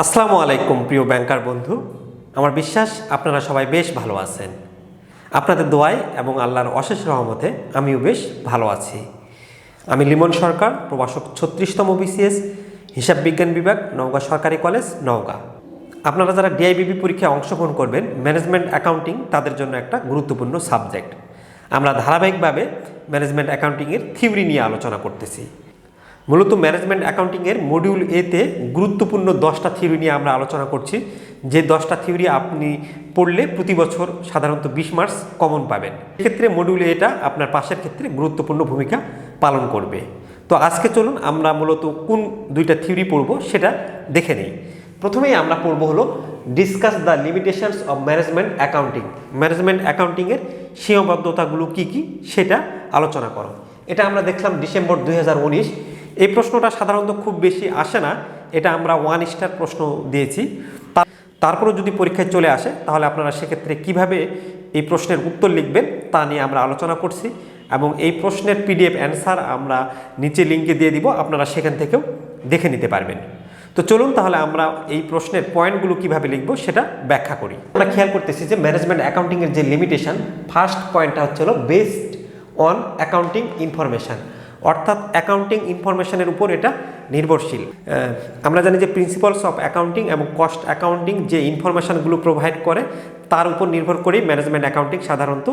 আসসালামু আলাইকুম প্রিয় ব্যাংকার বন্ধু। আমার বিশ্বাস আপনারা সবাই বেশ ভালো আছেন। আপনাদের দোয়ায় এবং আল্লাহর অশেষ রহমতে আমিও বেশ ভালো আছি। আমি লিমন সরকার, প্রভাষক 36তম বিসিএস হিসাব বিজ্ঞান বিভাগ, নওগাঁ সরকারি কলেজ, নওগাঁ। আপনারা যারা ডিআইবিবি পরীক্ষায় অংশগ্রহণ করবেন, ম্যানেজমেন্ট অ্যাকাউন্টিং তাদের জন্য একটা গুরুত্বপূর্ণ সাবজেক্ট। আমরা ধারাবাহিকভাবে ম্যানেজমেন্ট অ্যাকাউন্টিংয়ের থিওরি নিয়ে আলোচনা করতেছি। মূলত ম্যানেজমেন্ট অ্যাকাউন্টিংয়ের মডিউল এতে গুরুত্বপূর্ণ 10টা থিওরি নিয়ে আমরা আলোচনা করছি। যে 10টা থিওরি আপনি পড়লে প্রতি বছর সাধারণত 20 মার্কস কমন পাবেন। এক্ষেত্রে মডিউল এটা আপনার পাশের ক্ষেত্রে গুরুত্বপূর্ণ ভূমিকা পালন করবে। তো আজকে চলুন আমরা মূলত কোন দুইটা থিওরি পড়ব সেটা দেখে নেই। প্রথমেই আমরা পড়ব হলো discuss the limitations of management accounting. Management অ্যাকাউন্টিংয়ের সীমাবদ্ধতাগুলো কী কী সেটা আলোচনা করো। এটা আমরা দেখলাম ডিসেম্বর 2019। এই প্রশ্নটা সাধারণত খুব বেশি আসে না, এটা আমরা 1 স্টার প্রশ্ন দিয়েছি। তারপরেও যদি পরীক্ষায় চলে আসে তাহলে আপনারা সেক্ষেত্রে কিভাবে এই প্রশ্নের উত্তর লিখবেন তা নিয়ে আমরা আলোচনা করছি, এবং এই প্রশ্নের পিডিএফ অ্যান্সার আমরা নিচে লিঙ্কে দিয়ে দিব, আপনারা সেখান থেকেও দেখে নিতে পারবেন। তো চলুন তাহলে আমরা এই প্রশ্নের পয়েন্টগুলো কিভাবে লিখব সেটা ব্যাখ্যা করি। আমরা খেয়াল করতেছি যে ম্যানেজমেন্ট অ্যাকাউন্টিংয়ের যে লিমিটেশন, ফার্স্ট পয়েন্টটা হচ্ছে হলো বেসড অন অ্যাকাউন্টিং ইনফরমেশান, অর্থাৎ অ্যাকাউন্টিং ইনফরমেশনের উপর এটা নির্ভরশীল। আমরা জানি যে প্রিন্সিপালস অফ অ্যাকাউন্টিং এবং কস্ট অ্যাকাউন্টিং যে ইনফরমেশানগুলো প্রোভাইড করে তার উপর নির্ভর করেই ম্যানেজমেন্ট অ্যাকাউন্টিং সাধারণত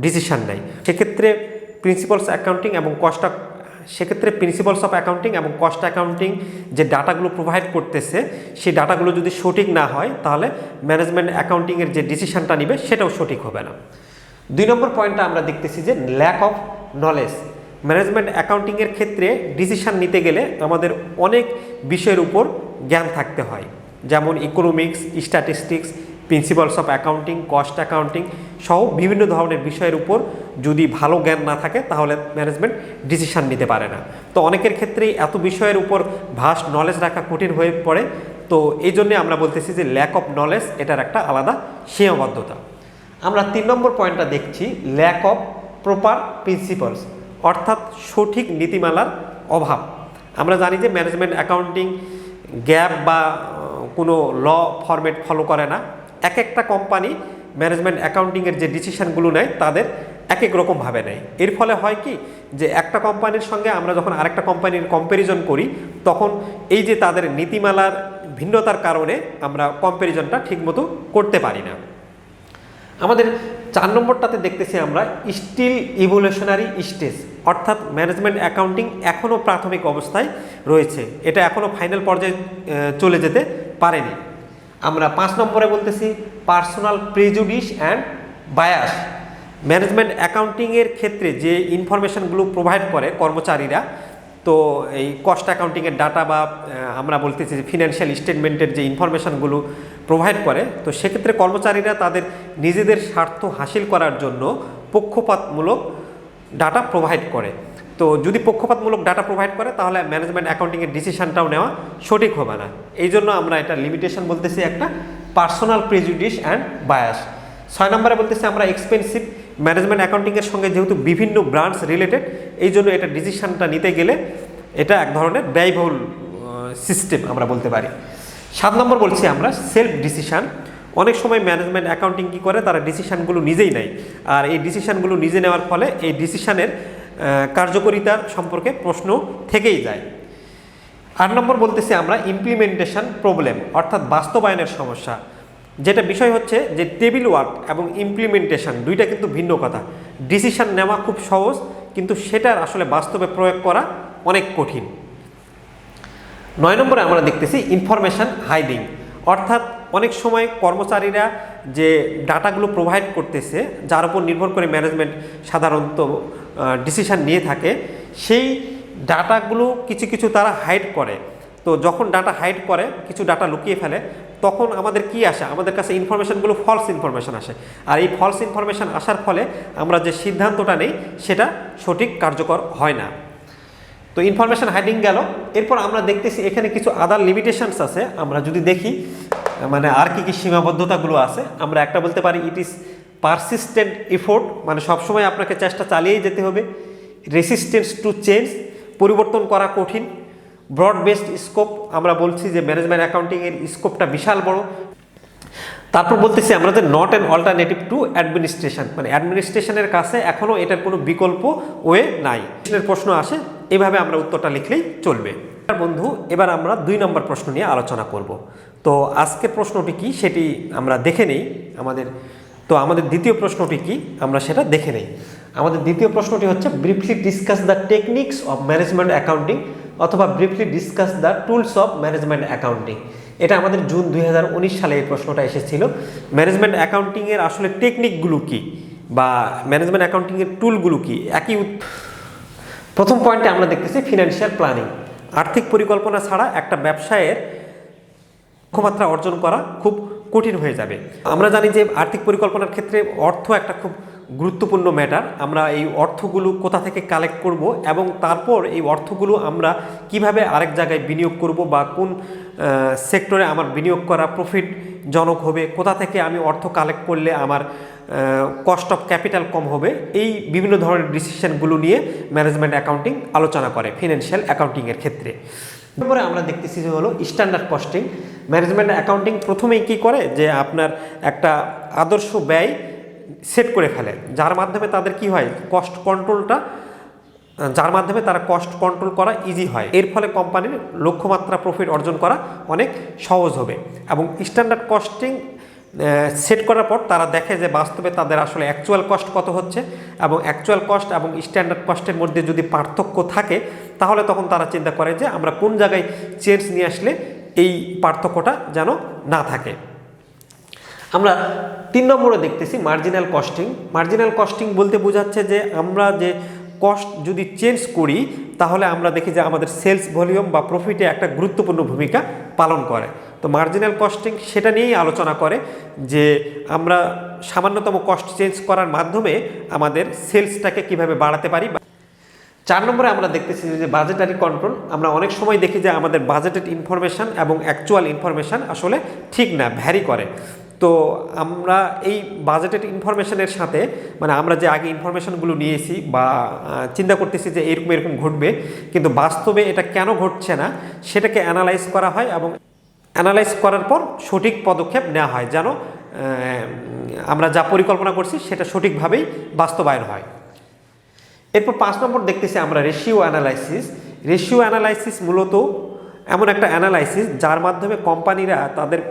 ডিসিশন নেয়। সেক্ষেত্রে প্রিন্সিপালস অফ অ্যাকাউন্টিং এবং কস্ট অ্যাকাউন্টিং যে ডাটাগুলো প্রোভাইড করতেছে সেই ডাটাগুলো যদি সঠিক না হয় তাহলে ম্যানেজমেন্ট অ্যাকাউন্টিংয়ের যে ডিসিশনটা নেবে সেটাও সঠিক হবে না। 2 নম্বর পয়েন্টটা আমরা দেখতেছি যে ল্যাক অফ নলেজ। ম্যানেজমেন্ট অ্যাকাউন্টিংয়ের ক্ষেত্রে ডিসিশন নিতে গেলে আমাদের অনেক বিষয়ের উপর জ্ঞান থাকতে হয়, যেমন economics, statistics, principles of accounting, cost accounting সহ বিভিন্ন ধরনের বিষয়ের উপর যদি ভালো জ্ঞান না থাকে তাহলে ম্যানেজমেন্ট ডিসিশন নিতে পারে না। তো অনেকের ক্ষেত্রেই এত বিষয়ের উপর ভাস্ট নলেজ রাখা কঠিন হয়ে পড়ে। তো এই জন্যে আমরা বলতেছি যে ল্যাক অফ নলেজ এটার একটা আলাদা সীমাবদ্ধতা। আমরা 3 নম্বর পয়েন্টটা দেখছি ল্যাক অফ প্রপার প্রিন্সিপালস, অর্থাৎ সঠিক নীতিমালার অভাব। আমরা জানি যে ম্যানেজমেন্ট অ্যাকাউন্টিং গ্যাপ বা কোনো ল ফরম্যাট ফলো করে না। এক একটা কোম্পানি ম্যানেজমেন্ট অ্যাকাউন্টিংয়ের যে ডিসিশনগুলো নেয় তাদের এক এক রকমভাবে নেয়। এর ফলে হয় কি যে একটা কোম্পানির সঙ্গে আমরা যখন আরেকটা কোম্পানির কম্প্যারিজন করি তখন এই যে তাদের নীতিমালার ভিন্নতার কারণে আমরা কম্প্যারিজনটা ঠিকমতো করতে পারি না। আমাদের 4 নম্বরটাতে দেখতেছি আমরা স্টিল ইভলিউশনারি স্টেজ, অর্থাৎ ম্যানেজমেন্ট অ্যাকাউন্টিং এখনও প্রাথমিক অবস্থায় রয়েছে, এটা এখনও ফাইনাল পর্যায়ে চলে যেতে পারেনি। আমরা 5 নম্বরে বলতেছি personal prejudice and bias. Management অ্যাকাউন্টিংয়ের ক্ষেত্রে যে ইনফরমেশনগুলো প্রোভাইড করে কর্মচারীরা, তো এই কস্ট অ্যাকাউন্টিংয়ের ডাটা বা আমরা বলতেছি যে ফিনান্সিয়াল স্টেটমেন্টের যে ইনফরমেশানগুলো প্রোভাইড করে, তো সেক্ষেত্রে কর্মচারীরা তাদের নিজেদের স্বার্থ হাসিল করার জন্য পক্ষপাতমূলক ডাটা প্রোভাইড করে। তো যদি পক্ষপাতমূলক ডাটা প্রোভাইড করে তাহলে ম্যানেজমেন্ট অ্যাকাউন্টিংয়ের ডিসিশনটাও নেওয়া সঠিক হবে না। এই জন্য আমরা এটা লিমিটেশন বলতেছি একটা পার্সোনাল প্রেজুডিস অ্যান্ড বায়াস। 6 নম্বরে বলতেছি আমরা এক্সপেন্সিভ। ম্যানেজমেন্ট অ্যাকাউন্টিংয়ের সঙ্গে যেহেতু বিভিন্ন ব্রাঞ্চ রিলেটেড, এই জন্য এটা ডিসিশনটা নিতে গেলে এটা এক ধরনের ব্যয়বহুল সিস্টেম আমরা বলতে পারি। 7 নম্বর বলছি আমরা সেলফ ডিসিশন। অনেক সময় ম্যানেজমেন্ট অ্যাকাউন্টিং কী করে, তারা ডিসিশনগুলো নিজেই নেয়, আর এই ডিসিশনগুলো নিজে নেওয়ার ফলে এই ডিসিশনের কার্যকারিতা সম্পর্কে প্রশ্ন থেকেই যায়। 8 নম্বর বলতেছি আমরা ইমপ্লিমেন্টেশন প্রবলেম, অর্থাৎ বাস্তবায়নের সমস্যা। যেটা বিষয় হচ্ছে যে টেবিল ওয়ার্ক এবং ইমপ্লিমেন্টেশন দুইটা কিন্তু ভিন্ন কথা। ডিসিশন নেওয়া খুব সহজ, কিন্তু সেটার আসলে বাস্তবে প্রয়োগ করা অনেক কঠিন। 9 নম্বরে আমরা দেখতেছি ইনফরমেশন হাইডিং, অর্থাৎ অনেক সময় কর্মচারীরা যে ডাটাগুলো প্রোভাইড করতেছে যার উপর নির্ভর করে ম্যানেজমেন্ট সাধারণত ডিসিশন নিয়ে থাকে, সেই ডাটাগুলো কিছু তারা হাইড করে। তো যখন ডাটা হাইড করে, কিছু ডাটা লুকিয়ে ফেলে, তখন আমাদের কি আসে, আমাদের কাছে ইনফরমেশানগুলো ফলস ইনফরমেশান আসে, আর এই ফলস ইনফরমেশান আসার ফলে আমরা যে সিদ্ধান্তটা নেই সেটা সঠিক কার্যকর হয় না। তো ইনফরমেশান হাইডিং গেল। এরপর আমরা দেখতেছি এখানে কিছু আদার লিমিটেশনস আছে। আমরা যদি দেখি মানে আর কি সীমাবদ্ধতাগুলো আছে, আমরা একটা বলতে পারি ইট ইজ পারসিস্টেন্ট এফোর্ট, মানে সবসময় আপনাকে চেষ্টা চালিয়েই যেতে হবে। রেসিস্টেন্স টু চেঞ্জ, পরিবর্তন করা কঠিন। ব্রড বেসড স্কোপ, আমরা বলছি যে ম্যানেজমেন্ট অ্যাকাউন্টিংয়ের স্কোপটা বিশাল বড়। তারপর বলতেছি আমরা যে not an alternative to administration, মানে অ্যাডমিনিস্ট্রেশনের কাছে এখনও এটার কোনো বিকল্প ওয়ে নাই। প্রশ্ন আসে, এভাবে আমরা উত্তরটা লিখলেই চলবে। বন্ধু, এবার আমরা 2 নম্বর প্রশ্ন নিয়ে আলোচনা করব। তো আজকের প্রশ্নটি কি সেটি আমরা দেখে নেই। আমাদের দ্বিতীয় প্রশ্নটি কি আমরা সেটা দেখে নেই। আমাদের দ্বিতীয় প্রশ্নটি হচ্ছে briefly discuss the techniques of management accounting অথবা briefly discuss the tools of management accounting. এটা আমাদের জুন 2019 সালে এই প্রশ্নটা এসেছিল। ম্যানেজমেন্ট অ্যাকাউন্টিংয়ের আসলে টেকনিকগুলো কি বা ম্যানেজমেন্ট অ্যাকাউন্টিংয়ের টুলগুলো কি, একই। প্রথম পয়েন্টে আমরা দেখতেছি ফিনান্সিয়াল প্ল্যানিং। আর্থিক পরিকল্পনা ছাড়া একটা ব্যবসায়ের লক্ষ্যমাত্রা অর্জন করা খুব কঠিন হয়ে যাবে। আমরা জানি যে আর্থিক পরিকল্পনার ক্ষেত্রে অর্থ একটা খুব গুরুত্বপূর্ণ ম্যাটার। আমরা এই অর্থগুলো কোথা থেকে কালেক্ট করব এবং তারপর এই অর্থগুলো আমরা কিভাবে আরেক জায়গায় বিনিয়োগ করব বা কোন সেক্টরে আমার বিনিয়োগ করা প্রফিটজনক হবে, কোথা থেকে আমি অর্থ কালেক্ট করলে আমার কস্ট অফ ক্যাপিটাল কম হবে, এই বিভিন্ন ধরনের ডিসিশনগুলো নিয়ে ম্যানেজমেন্ট অ্যাকাউন্টিং আলোচনা করে ফিনান্সিয়াল অ্যাকাউন্টিংয়ের ক্ষেত্রে। তারপরে আমরা দেখতেছি যে হলো স্ট্যান্ডার্ড কস্টিং। ম্যানেজমেন্ট অ্যাকাউন্টিং প্রথমেই কি করে যে আপনার একটা আদর্শ ব্যয় সেট করে ফেলে, যার মাধ্যমে তাদের কি হয় তারা কস্ট কন্ট্রোল করা ইজি হয়। এর ফলে কোম্পানির লক্ষ্যমাত্রা প্রফিট অর্জন করা অনেক সহজ হবে। এবং স্ট্যান্ডার্ড কস্টিং সেট করার পর তারা দেখে যে বাস্তবে তাদের আসলে অ্যাকচুয়াল কস্ট কত হচ্ছে, এবং অ্যাকচুয়াল কস্ট এবং স্ট্যান্ডার্ড কস্টের মধ্যে যদি পার্থক্য থাকে তাহলে তখন তারা চিন্তা করে যে আমরা কোন জায়গায় চেঞ্জ নিয়ে আসলে এই পার্থক্যটা যেন না থাকে। আমরা 3 নম্বরে দেখতেছি মার্জিনাল কস্টিং। মার্জিনাল কস্টিং বলতে বোঝাচ্ছে যে আমরা যে কস্ট যদি চেঞ্জ করি তাহলে আমরা দেখি যে আমাদের সেলস ভলিউম বা প্রফিটে একটা গুরুত্বপূর্ণ ভূমিকা পালন করে। তো মার্জিনাল কস্টিং সেটা নিয়েই আলোচনা করে যে আমরা সামান্যতম কস্ট চেঞ্জ করার মাধ্যমে আমাদের সেলসটাকে কিভাবে বাড়াতে পারি। 4 নম্বরে আমরা দেখতেছি যে বাজেটারি কন্ট্রোল। আমরা অনেক সময় দেখি যে আমাদের বাজেটেড ইনফরমেশান এবং অ্যাকচুয়াল ইনফরমেশান আসলে ঠিক না, ভ্যারি করে। তো আমরা এই বাজেটেড ইনফরমেশনের সাথে মানে আমরা যে আগে ইনফরমেশনগুলো নিয়েছি বা চিন্তা করতেছি যে এরকম ঘটবে, কিন্তু বাস্তবে এটা কেন ঘটছে না সেটাকে অ্যানালাইজ করা হয় এবং অ্যানালাইজ করার পর সঠিক পদক্ষেপ নেওয়া হয় যেন আমরা যা পরিকল্পনা করছি সেটা সঠিকভাবেই বাস্তবায়ন হয়। এরপর 5 নম্বর দেখতেছি আমরা রেশিও অ্যানালাইসিস। রেশিও অ্যানালাইসিস মূলত এমন একটা অ্যানালাইসিস যার মাধ্যমে কোম্পানিরা তাদের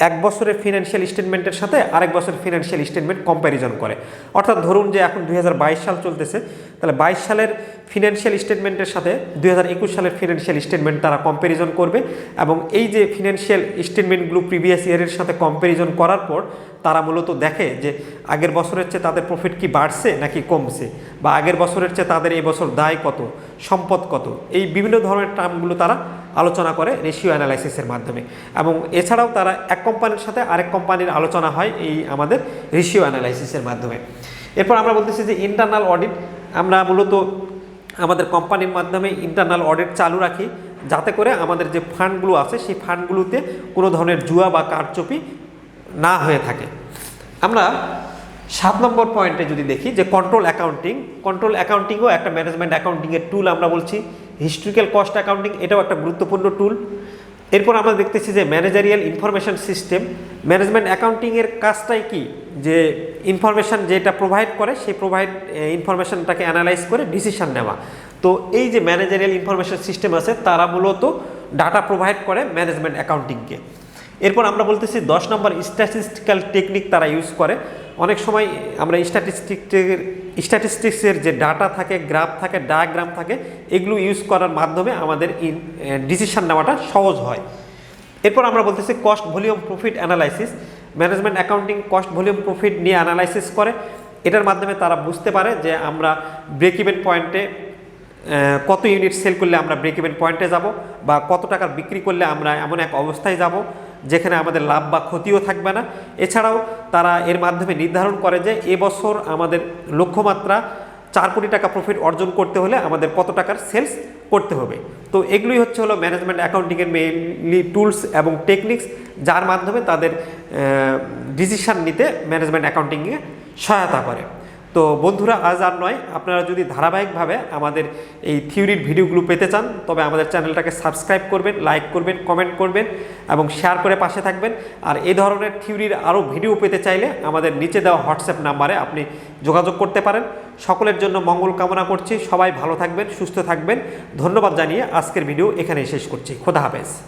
1 বছরের ফিনান্সিয়াল স্টেটমেন্টের সাথে আরেক বছরের ফিনান্সিয়াল স্টেটমেন্ট কম্প্যারিজন করে। অর্থাৎ ধরুন যে এখন 2022 সাল চলতেছে, তাহলে 22 সালের ফিনান্সিয়াল স্টেটমেন্টের সাথে 2021 সালের ফিনান্সিয়াল স্টেটমেন্ট তারা কম্প্যারিজন করবে এবং এই যে ফিনান্সিয়াল স্টেটমেন্টগুলো প্রিভিয়াস ইয়ারের সাথে কম্প্যারিজন করার পর তারা মূলত দেখে যে আগের বছরের চেয়ে তাদের প্রফিট কি বাড়ছে নাকি কমছে, বা আগের বছরের চেয়ে তাদের এই বছর দায় কত, সম্পদ কত, এই বিভিন্ন ধরনের টার্মগুলো তারা আলোচনা করে রেশিও অ্যানালাইসিসের মাধ্যমে। এবং এছাড়াও তারা এক কোম্পানির সাথে আরেক কোম্পানির আলোচনা হয় এই আমাদের রেশিও অ্যানালাইসিসের মাধ্যমে। এরপর আমরা বলতেছি যে ইন্টারনাল অডিট। আমরা মূলত আমাদের কোম্পানির মাধ্যমে ইন্টারনাল অডিট চালু রাখি যাতে করে আমাদের যে ফান্ডগুলো আছে সেই ফান্ডগুলোতে কোনো ধরনের জুয়া বা কারচুপি না হয়ে থাকে। আমরা 7 নম্বর পয়েন্টে যদি দেখি যে কন্ট্রোল অ্যাকাউন্টিংও একটা ম্যানেজমেন্ট অ্যাকাউন্টিংয়ের টুল। আমরা বলছি হিস্ট্রিক্যাল কস্ট অ্যাকাউন্টিং, এটাও একটা গুরুত্বপূর্ণ টুল। এরপর আমরা দেখতেছি যে ম্যানেজারিয়াল ইনফরমেশন সিস্টেম। ম্যানেজমেন্ট অ্যাকাউন্টিংয়ের কাজটাই কি যে ইনফরমেশান যেটা প্রোভাইড করে সেই ইনফরমেশানটাকে অ্যানালাইজ করে ডিসিশন নেওয়া। তো এই যে ম্যানেজারিয়াল ইনফরমেশন সিস্টেম আছে তারা মূলত ডাটা প্রোভাইড করে ম্যানেজমেন্ট অ্যাকাউন্টিংকে। এরপর আমরা বলতেছি 10 নম্বর স্ট্যাটিস্টিক্যাল টেকনিক তারা ইউজ করে। অনেক সময় আমরা স্ট্যাটিস্টিক্সের যে ডাটা থাকে, গ্রাফ থাকে, ডায়াগ্রাম থাকে, এগুলো ইউজ করার মাধ্যমে আমাদের ডিসিশন নেওয়াটা সহজ হয়। এরপর আমরা বলতেছি cost volume profit analysis. Management accounting cost volume profit নিয়ে অ্যানালাইসিস করে। এটার মাধ্যমে তারা বুঝতে পারে যে আমরা ব্রেক ইভেন পয়েন্টে কত ইউনিট সেল করলে আমরা ব্রেক ইভেন পয়েন্টে যাব, বা কত টাকার বিক্রি করলে আমরা এমন এক অবস্থায় যাব যেখানে আমাদের লাভ বা ক্ষতিও থাকবে না। এছাড়াও তারা এর মাধ্যমে নির্ধারণ করে যে এবছর আমাদের লক্ষ্যমাত্রা 4 কোটি টাকা প্রফিট অর্জন করতে হলে আমাদের কত টাকার সেলস করতে হবে। তো এগুলোই হলো ম্যানেজমেন্ট অ্যাকাউন্টিংয়ের মেইনলি টুলস এবং টেকনিক্স, যার মাধ্যমে তাদের ডিসিশন নিতে ম্যানেজমেন্ট অ্যাকাউন্টিংয়ে সহায়তা করে। তো বন্ধুরা, আজ আর নয়, আপনারা যদি ধারাবাহিকভাবে আমাদের এই থিওরির ভিডিওগুলো পেতে চান তবে আমাদের চ্যানেলটাকে সাবস্ক্রাইব করবেন, লাইক করবেন, কমেন্ট করবেন এবং শেয়ার করে পাশে থাকবেন। আর এই ধরনের থিওরির আরও ভিডিও পেতে চাইলে আমাদের নিচে দেওয়া হোয়াটসঅ্যাপ নাম্বারে আপনি যোগাযোগ করতে পারেন। সকলের জন্য মঙ্গল কামনা করছি, সবাই ভালো থাকবেন, সুস্থ থাকবেন। ধন্যবাদ জানিয়ে আজকের ভিডিও এখানেই শেষ করছি। খোদা হাফেজ।